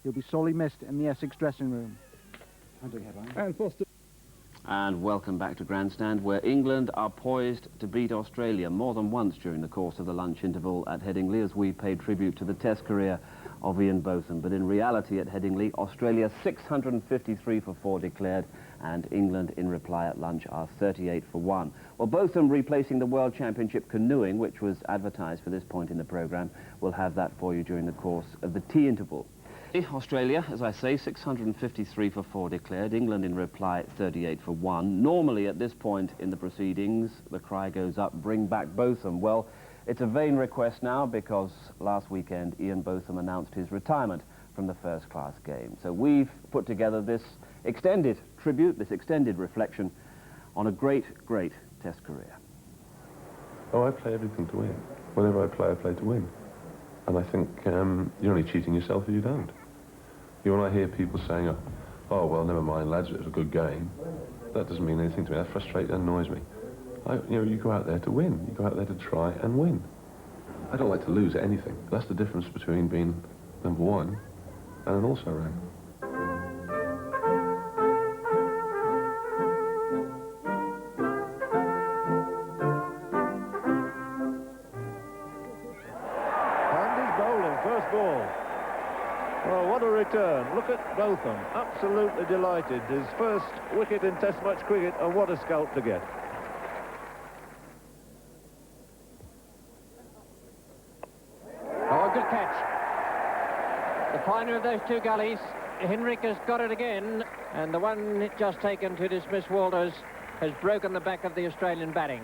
He'll be sorely missed in the Essex dressing room. And Foster. And welcome back to Grandstand, where England are poised to beat Australia more than once during the course of the lunch interval at Headingley, as we paid tribute to the Test career of Ian Botham. But in reality at Headingley, Australia 653 for 4 declared, and England in reply at lunch are 38 for 1. Well, Botham replacing the World Championship canoeing, which was advertised for this point in the programme. We'll have that for you during the course of the tea interval. Australia, as I say, 653 for 4 declared. England in reply 38 for 1. Normally at this point in the proceedings, the cry goes up, bring back Botham. Well, it's a vain request now, because last weekend Ian Botham announced his retirement from the first-class game. So we've put together this extended tribute, this extended reflection on a great, great Test career. Oh, I play everything to win. Whenever I play to win. And I think you're only cheating yourself if you don't. When I hear people saying, oh, well, never mind, lads, it was a good game, that doesn't mean anything to me. That frustrates and annoys me. You go out there to win. You go out there to try and win. I don't like to lose at anything. That's the difference between being number one and an also-ran. And he's bowling, first ball. Oh, what a return. Look at Botham, absolutely delighted. His first wicket in Test match cricket, and what a scalp to get. Oh, good catch. The finer of those two gullies. Henrik has got it again, and the one just taken to dismiss Walters has broken the back of the Australian batting.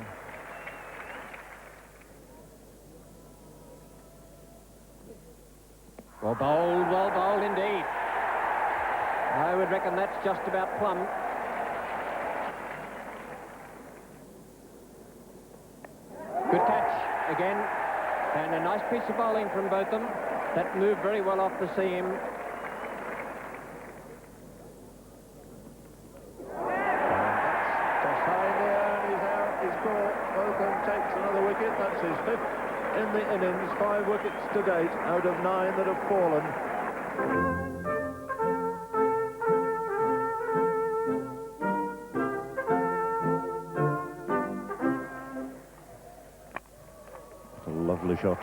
Well bowled indeed. I would reckon that's just about plumb. Good catch again, and a nice piece of bowling from Botham. That moved very well off the seam. Toss high in the air, and he's out, he's caught. Botham takes another wicket, that's his fifth in the innings, 5 wickets to date out of 9 that have fallen. It's a lovely shot.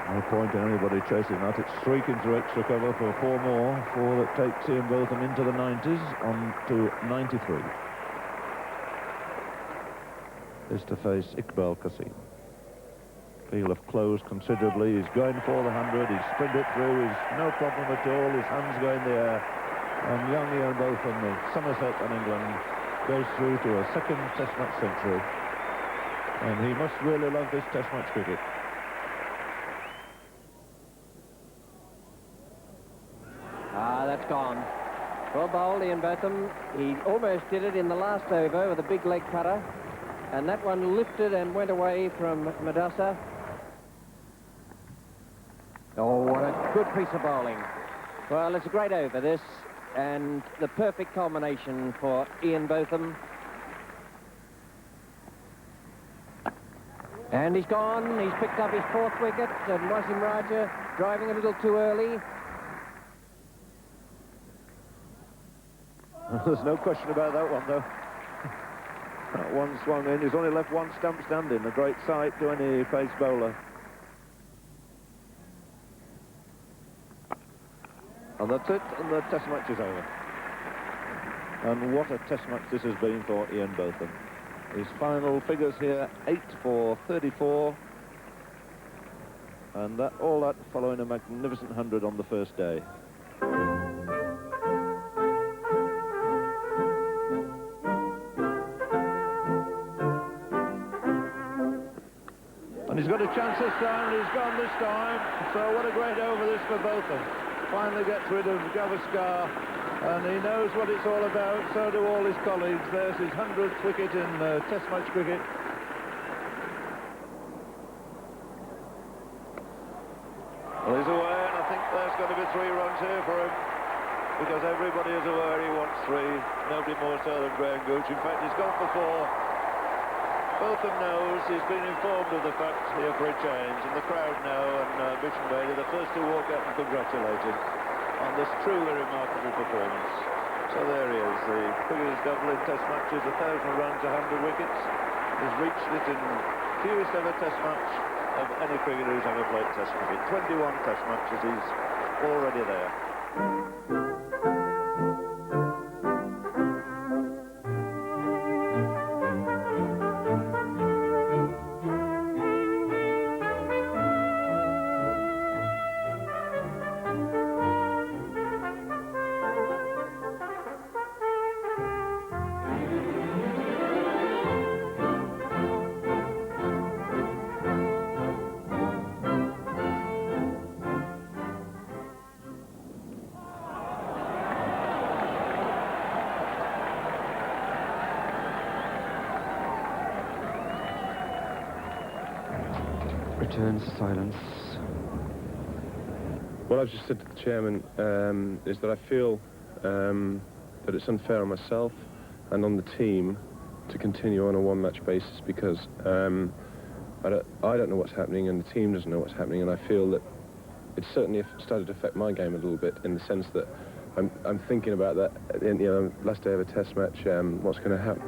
No point in anybody chasing that. It's streaking through extra cover for 4 more. 4 that takes Ian Botham into the 90s, on to 93. Is to face Iqbal Qasim. He'll have closed considerably. He's going for the 100. He's sprinted through. He's no problem at all. His hands go in the air. And young Ian Botham of Somerset and England goes through to a second Test match century. And he must really love this Test match cricket. Ah, that's gone. Well bowled, Ian Botham. He almost did it in the last over with a big leg cutter. And that one lifted and went away from Madassa. Oh, what a good piece of bowling. Well, it's a great over, this, and the perfect culmination for Ian Botham. And he's gone. He's picked up his 4th wicket, and Wasim Raja driving a little too early. There's no question about that one, though. That one swung in. He's only left one stump standing, a great sight to any pace bowler. And that's it, and the Test match is over. And what a Test match this has been for Ian Botham. His final figures here, 8 for 34. And all that following a magnificent 100 on the first day. And he's got a chance this time, and he's gone this time. So what a great over this for Botham. Finally gets rid of Gavaskar, and he knows what it's all about. So do all his colleagues. There's his 100th wicket in Test match cricket. Well, he's away, and I think there's got to be 3 runs here for him, because everybody is aware he wants 3. Nobody more so than Graham Gooch. In fact, he's gone for 4. Botham knows, he's been informed of the fact here for a change, and the crowd know, and Bishop Bailey, the first to walk out and congratulate him. on this truly remarkable performance. So there he is, the figures double in test matches, 1,000 runs, 100 wickets. He's reached it in fewest ever test match of any cricketer who's ever played test cricket. 21 test matches, he's already there. Returns silence. What I've just said to the chairman is that I feel that it's unfair on myself and on the team to continue on a one-match basis because I don't know what's happening and the team doesn't know what's happening, and I feel that it's certainly started to affect my game a little bit in the sense that I'm thinking about that at the end, you know, last day of a test match, what's going to happen.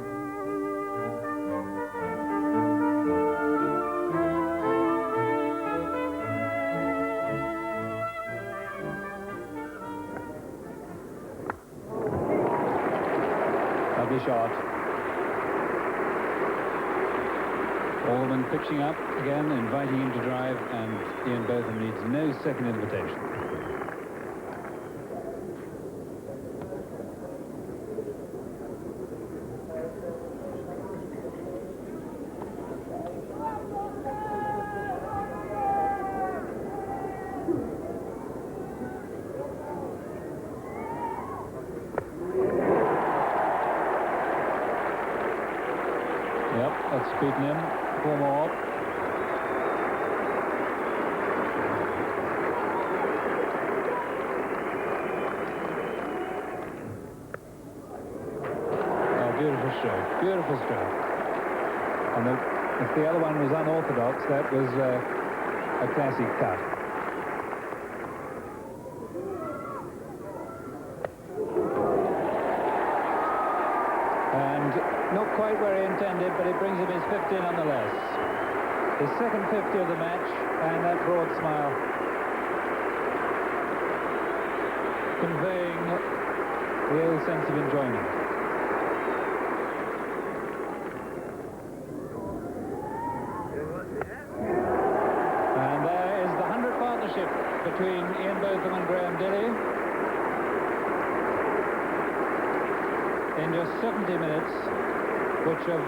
Lovely shot. Allman pitching up again, inviting him to drive, and Ian Botham needs no second invitation. That's beaten him. 4 more. Oh, beautiful stroke. Beautiful stroke. And if the other one was unorthodox, that was a classic cut. Not quite where he intended, but it brings him his 50 nonetheless. His second 50 of the match, and that broad smile conveying a real sense of enjoyment. And there is the 100 partnership between Ian Botham and Graham Dilley. In just 70 minutes, which have,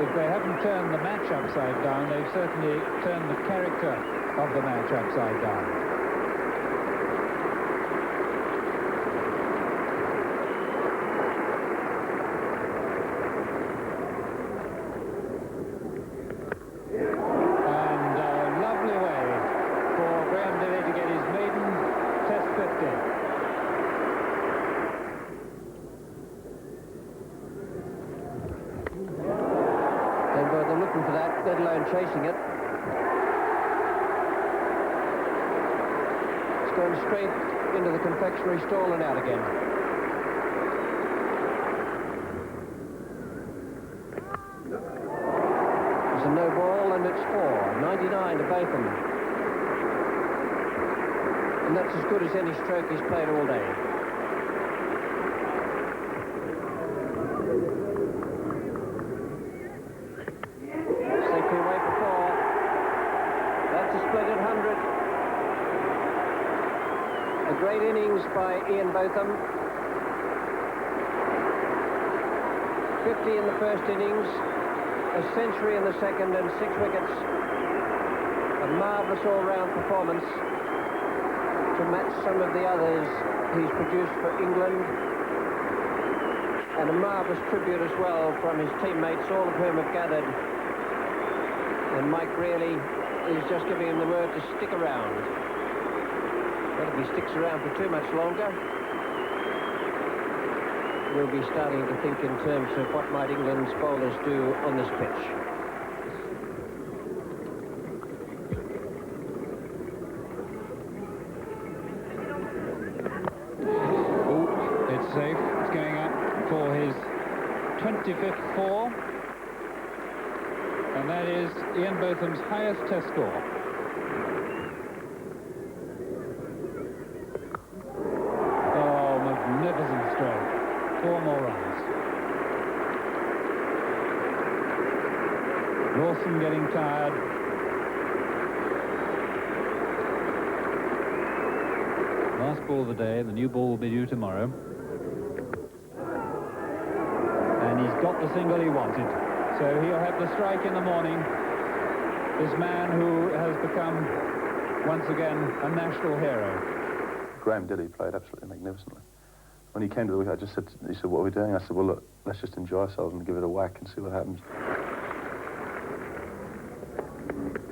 if they haven't turned the match upside down, they've certainly turned the character of the match upside down. And a lovely way for Graham Dilley to get his maiden Test 50. Looking for that, let alone chasing it. It's going straight into the confectionery stall and out again. It's a no ball and it's 4. 99 to Botham. And that's as good as any stroke he's played all day. Splendid 100. A great innings by Ian Botham. 50 in the first innings, a century in the second, and 6 wickets. A marvellous all-round performance to match some of the others he's produced for England. And a marvellous tribute as well from his teammates, all of whom have gathered. And Mike really is just giving him the word to stick around. But if he sticks around for too much longer, we'll be starting to think in terms of what might England's bowlers do on this pitch. 25th for, and that is Ian Botham's highest test score. Oh, magnificent stroke. 4 more runs. Lawson getting tired. Last ball of the day. The new ball will be due tomorrow. And he's got the single he wanted. So he'll have the strike in the morning. This man who has become, once again, a national hero. Graham Dilley played absolutely magnificently. When he came to the wicket, he said, what are we doing? I said, well, look, let's just enjoy ourselves and give it a whack and see what happens.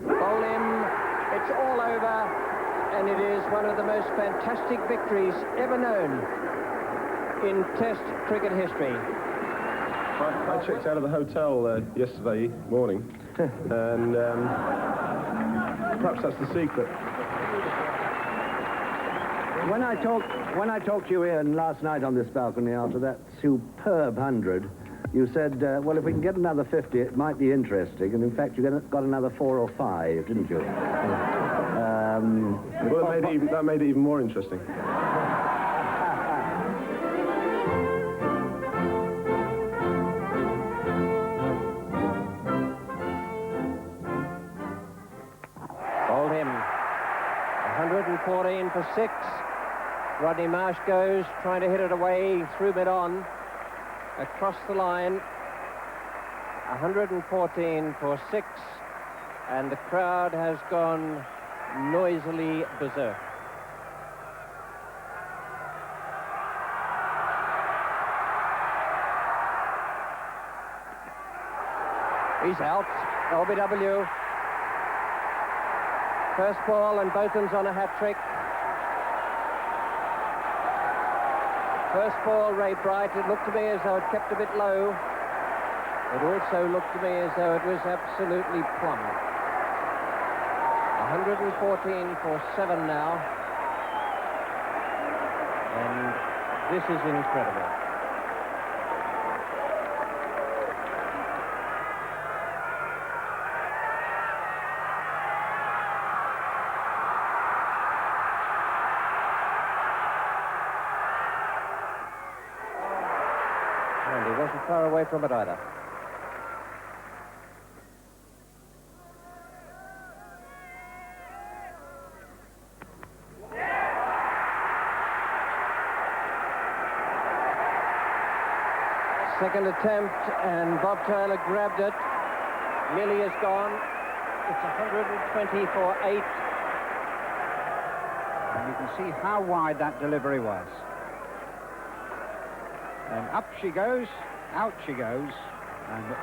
Bowl him, it's all over, and it is one of the most fantastic victories ever known in Test cricket history. I checked out of the hotel yesterday morning, and perhaps that's the secret. When I talked to you, Ian, last night on this balcony after that superb 100, you said, well, if we can get another 50, it might be interesting. And in fact, you got another 4 or 5, didn't you? Well, that made it even more interesting. Hold him. 114 for 6. Rodney Marsh goes, trying to hit it away through mid-on, across the line. 114 for 6, and the crowd has gone noisily berserk. He's out. LBW. First ball, and Botham's on a hat-trick. First ball, Ray Bright. It looked to me as though it kept a bit low. It also looked to me as though it was absolutely plumb. 114 for 7 now. And this is incredible. And he wasn't far away from it either. Second attempt, and Bob Taylor grabbed it. Nearly is gone. It's 120 for 8. And you can see how wide that delivery was. And up she goes, out she goes, and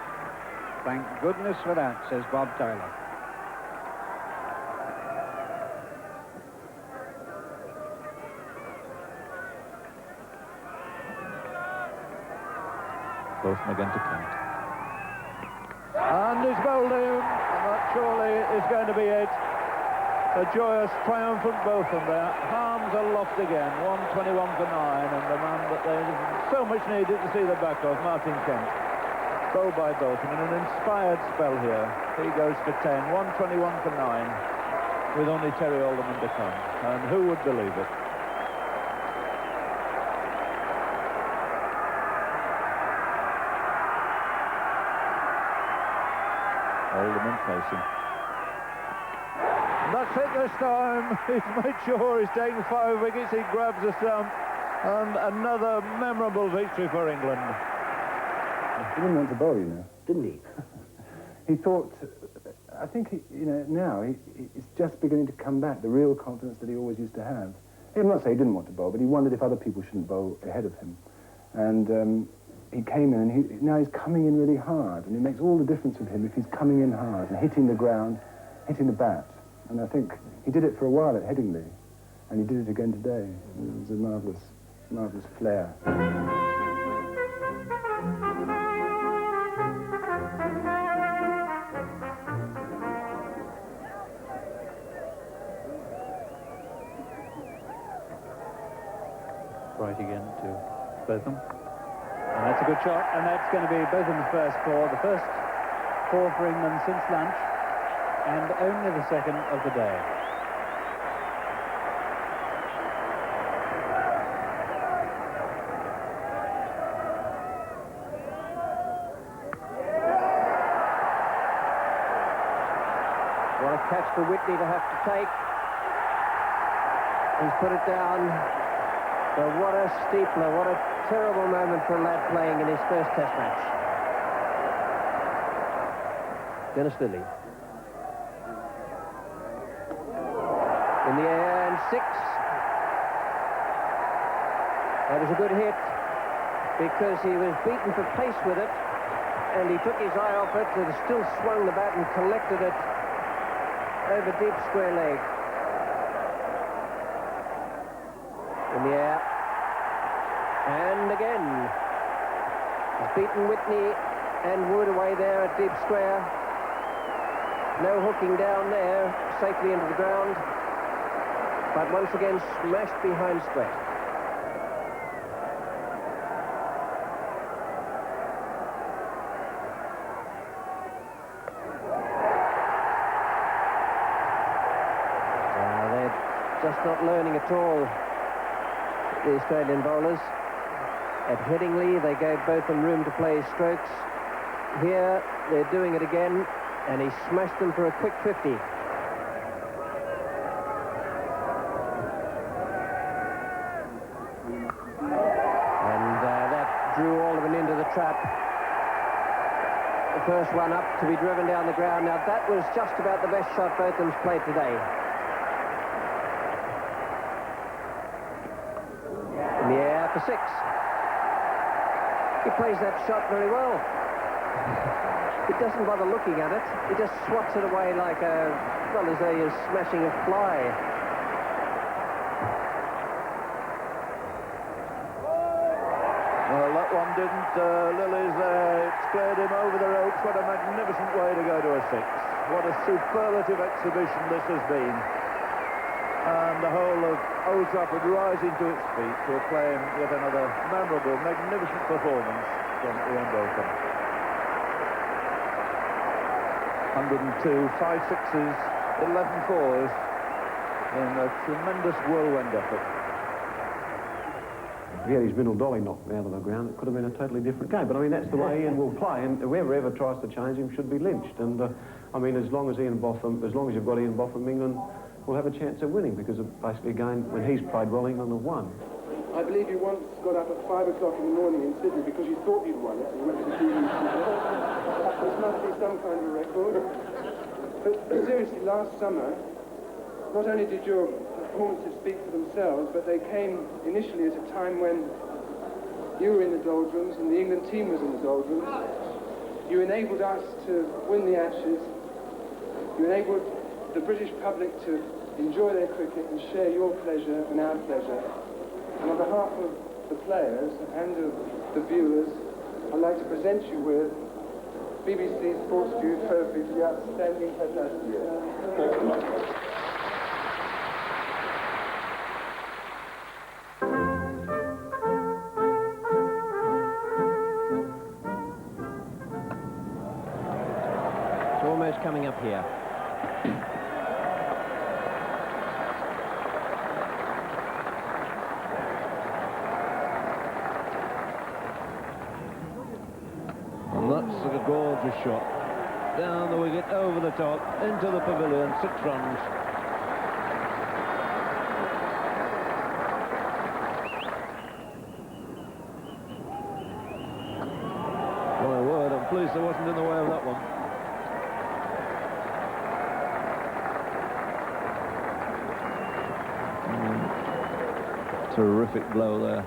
thank goodness for that, says Bob Taylor. Botham again to count. And he's bowled him, and that surely is going to be it. A joyous, triumphant Botham there. Arms aloft again, 121 for 9, and the man that they so much needed to see the back of, Martin Kent. Bowled by Botham in an inspired spell here. He goes for 10, 121 for 9, with only Terry Alderman to come. And who would believe it? Alderman facing. That's it this time. He's made sure he's taken 5 wickets. He grabs the stump, and another memorable victory for England. He didn't want to bowl, you know. Didn't he? He thought, I think, now he's just beginning to come back, the real confidence that he always used to have. I'm not saying he didn't want to bowl, but he wondered if other people shouldn't bowl ahead of him. And he came in, and now he's coming in really hard, and it makes all the difference with him if he's coming in hard and hitting the ground, hitting the bat. And I think he did it for a while at Headingley, and he did it again today. It was a marvellous, marvellous flair. Right again to Botham. And that's a good shot, and that's going to be Botham's first four, the first four for England since lunch, and only the second of the day. What a catch for Whitney to have to take. He's put it down. But what a steepler, what a terrible moment for a lad playing in his first Test match. Dennis Lilly. In the air, and 6. That was a good hit because he was beaten for pace with it, and he took his eye off it and still swung the bat and collected it over deep square leg. In the air. And again. He's beaten Whitney and Wood away there at deep square. No hooking down there, safely into the ground. But once again smashed behind square. They're just not learning at all, the Australian bowlers. At Headingley, they gave Botham room to play his strokes. Here, they're doing it again, and he smashed them for a quick 50. And that drew all of them into the trap. The first one up to be driven down the ground. Now, that was just about the best shot Botham's played today. In the air for 6. He plays that shot very well. He doesn't bother looking at it. He just swats it away like well, as though you're smashing a fly. Well, that one didn't. Lilly's there. It's cleared him over the ropes. What a magnificent way to go to a 6. What a superlative exhibition this has been. And the whole of Old Trafford rising to its feet to acclaim yet another memorable, magnificent performance from Ian Botham. 102, 5 sixes, 11 fours in a tremendous whirlwind effort. If he had his middle dolly knocked out of the ground, it could have been a totally different game. But I mean, that's the way Ian will play, and whoever ever tries to change him should be lynched. And I mean, as long as you've got Ian Botham, England will have a chance of winning, because basically, again, when he's played well, England have won. I believe you once got up at 5 o'clock in the morning in Sydney because you thought you'd won it. You went to the TV studio. This must be some kind of record. But seriously, last summer, not only did your performances speak for themselves, but they came initially at a time when you were in the doldrums and the England team was in the doldrums. You enabled us to win the Ashes. You enabled the British public to enjoy their cricket and share your pleasure and our pleasure. And on behalf of the players and of the viewers, I'd like to present you with BBC Sports View Trophy for the outstanding Test match of the year. Thanks so much. It's almost coming up here. And that's a gorgeous shot. Down the wicket, over the top, into the pavilion, 6 runs. My word, I'm pleased I wasn't in the way of that one. Terrific blow there.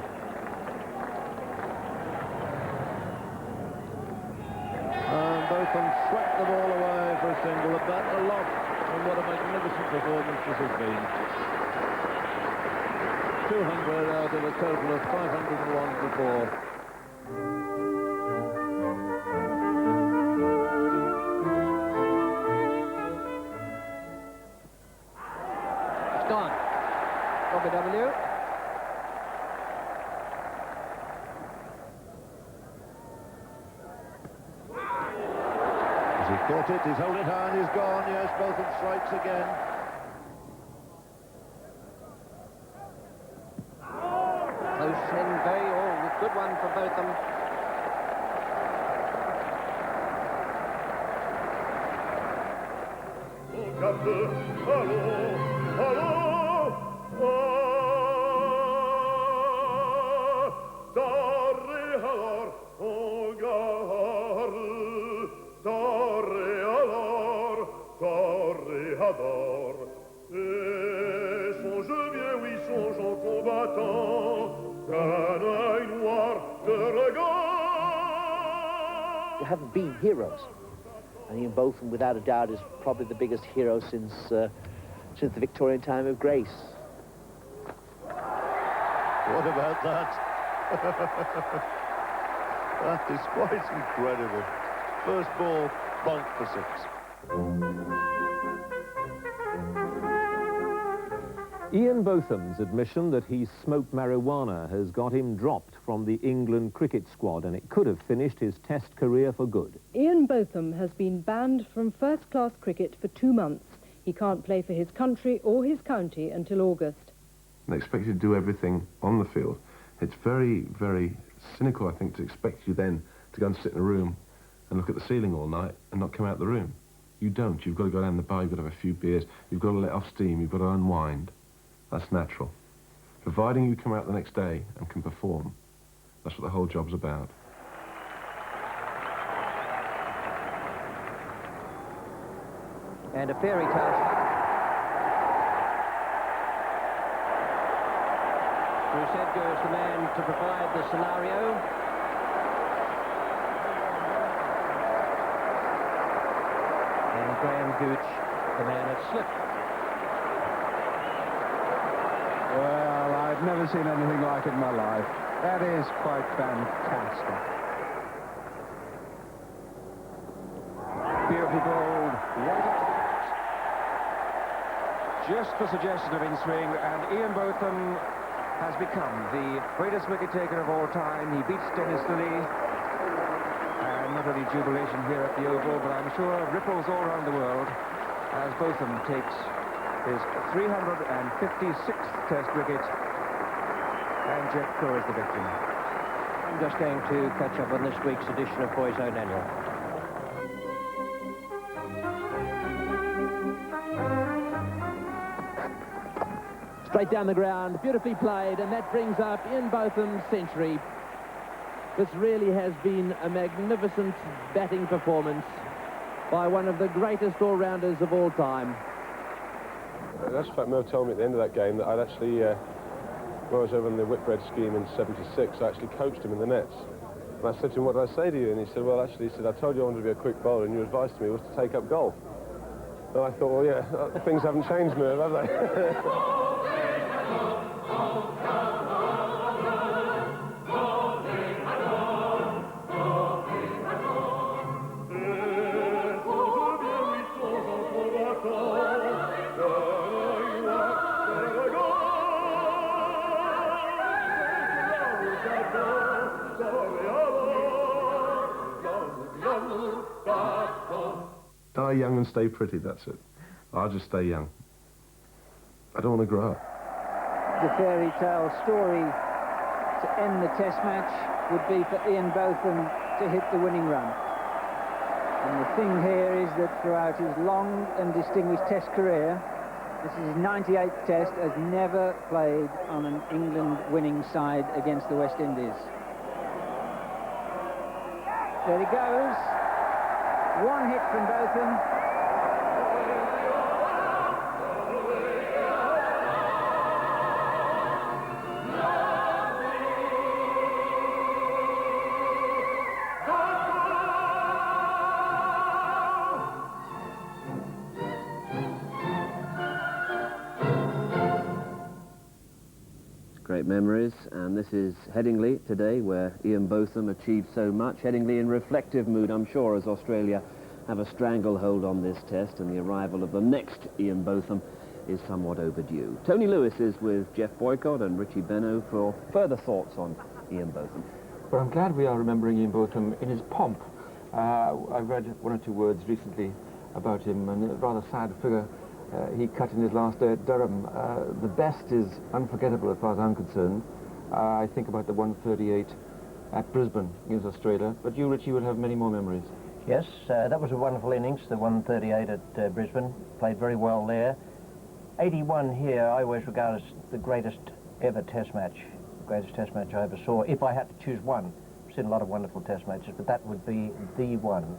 And Botham swept the ball away for a single. The bat aloft, and what a magnificent performance this has been. 200 out of a total of 501 before. It's gone. Robbie W. Has he caught it? He's held it high and he's gone. Yes, Botham strikes again. Close and very, good one for Botham. You haven't been heroes. And Ian Botham, without a doubt, is probably the biggest hero since the Victorian time of grace. What about that? That is quite incredible. First ball, bunked for 6. Ian Botham's admission that he smoked marijuana has got him dropped from the England cricket squad, and it could have finished his Test career for good. Ian Botham has been banned from first-class cricket for 2 months. He can't play for his country or his county until August. They expect you to do everything on the field. It's very, very cynical, I think, to expect you then to go and sit in a room and look at the ceiling all night and not come out the room. You don't. You've got to go down the bar, you've got to have a few beers, you've got to let off steam, you've got to unwind. That's natural. Providing you come out the next day and can perform, that's what the whole job's about. And a fairy tale. Brusedgo is the man to provide the scenario. And Graham Gooch, the man at slip. Well, I've never seen anything like it in my life. That is quite fantastic. Beautifully bowled. Just the suggestion of in-swing, and Ian Botham has become the greatest wicket-taker of all time. He beats Dennis Lilly. And not only jubilation here at the Oval, but I'm sure ripples all around the world as Botham takes his 356th Test wicket, and Jeff Kerr is the victim. I'm just going to catch up on this week's edition of Boys Own Annual. Straight down the ground, beautifully played, and that brings up Ian Botham's century. This really has been a magnificent batting performance by one of the greatest all-rounders of all time. That's in fact, Mo told me at the end of that game that I'd actually, when I was over in the Whitbread scheme in '76, I actually coached him in the nets. And I said to him, what did I say to you? And he said, well, actually, he said, I told you I wanted to be a quick bowler, and your advice to me was to take up golf. And I thought, well, yeah, things haven't changed, Merv, have they? Die young and stay pretty, that's it. I'll just stay young. I don't want to grow up. The fairy tale story to end the Test match would be for Ian Botham to hit the winning run. And the thing here is that throughout his long and distinguished Test career, this is his 98th Test, has never played on an England winning side against the West Indies. There he goes. One hit from Botham. Great memories, and this is Headingley today, where Ian Botham achieved so much. Headingley in reflective mood, I'm sure, as Australia have a stranglehold on this Test, and the arrival of the next Ian Botham is somewhat overdue. Tony Lewis is with Jeff Boycott and Richie Benaud for further thoughts on Ian Botham. Well, I'm glad we are remembering Ian Botham in his pomp, I've read one or two words recently about him, and a rather sad figure he cut in his last day at Durham. The best is unforgettable as far as I'm concerned. I think about the 138 at Brisbane against Australia, but you, Richie, would have many more memories. Yes, that was a wonderful innings, the 138 at Brisbane. Played very well there. 81 here I always regard as the greatest ever test match, the greatest test match I ever saw. If I had to choose one, I've seen a lot of wonderful test matches, but that would be the one.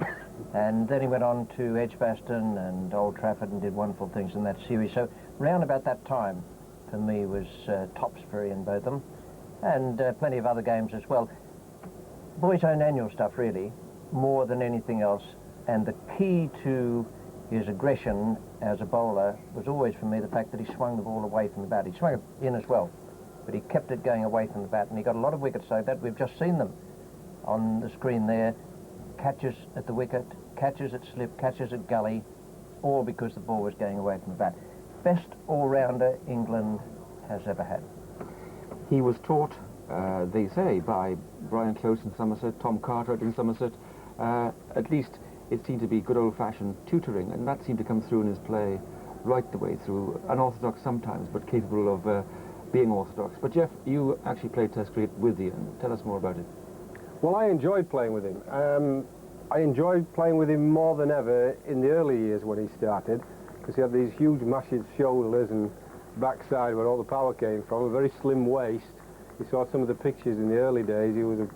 And then he went on to Edgbaston and Old Trafford and did wonderful things in that series. So round about that time, for me, was tops for Ian Botham, and plenty of other games as well. Boy's own annual stuff, really, more than anything else. And the key to his aggression as a bowler was always, for me, the fact that he swung the ball away from the bat. He swung it in as well, but he kept it going away from the bat, and he got a lot of wickets like that. We've just seen them on the screen there. Catches at the wicket, catches at slip, catches at gully, all because the ball was going away from the bat. Best all-rounder England has ever had. He was taught, they say, by Brian Close in Somerset, Tom Cartwright in Somerset. At least it seemed to be good old-fashioned tutoring, and that seemed to come through in his play right the way through. Unorthodox sometimes, but capable of being orthodox. But Jeff, you actually played Test cricket with Ian. Tell us more about it. Well, I enjoyed playing with him. I enjoyed playing with him more than ever in the early years when he started, because he had these huge massive shoulders and backside where all the power came from, a very slim waist. You saw some of the pictures in the early days. He was a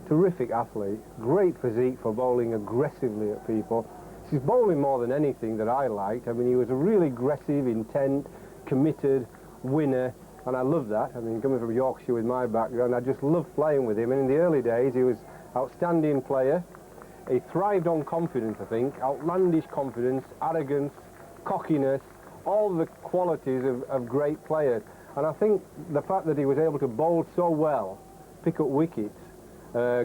terrific athlete, great physique for bowling aggressively at people. He's bowling more than anything that I liked. I mean, he was a really aggressive, intent, committed winner, and I loved that. I mean, coming from Yorkshire with my background, I just loved playing with him. And in the early days, he was an outstanding player. He thrived on confidence, I think, outlandish confidence, arrogance, cockiness, all the qualities of great players. And I think the fact that he was able to bowl so well, pick up wickets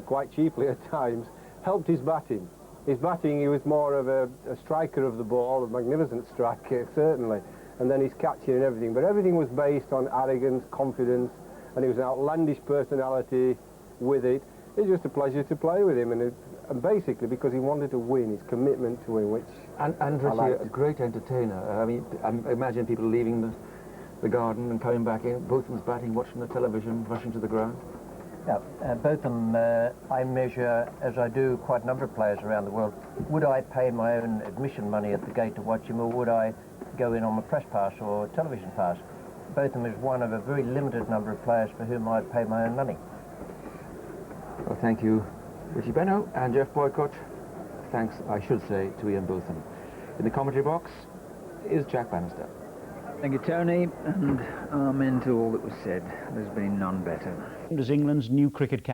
quite cheaply at times, helped his batting. His batting, he was more of a striker of the ball, a magnificent striker, certainly. And then his catching and everything. But everything was based on arrogance, confidence, and he was an outlandish personality with it. It was just a pleasure to play with him, and basically because he wanted to win, his commitment to win, which and Richie, a great entertainer. I mean, I imagine people leaving the garden and coming back in, Botham's batting, watching the television, rushing to the ground. Yeah, Botham, I measure, as I do quite a number of players around the world, would I pay my own admission money at the gate to watch him, or would I go in on a press pass or a television pass? Botham is one of a very limited number of players for whom I'd pay my own money. Well, thank you, Richie Benaud and Jeff Boycott. Thanks, I should say, to Ian Botham. In the commentary box is Jack Bannister. Thank you, Tony, and amen to all that was said. There's been none better. As England's new cricket captain.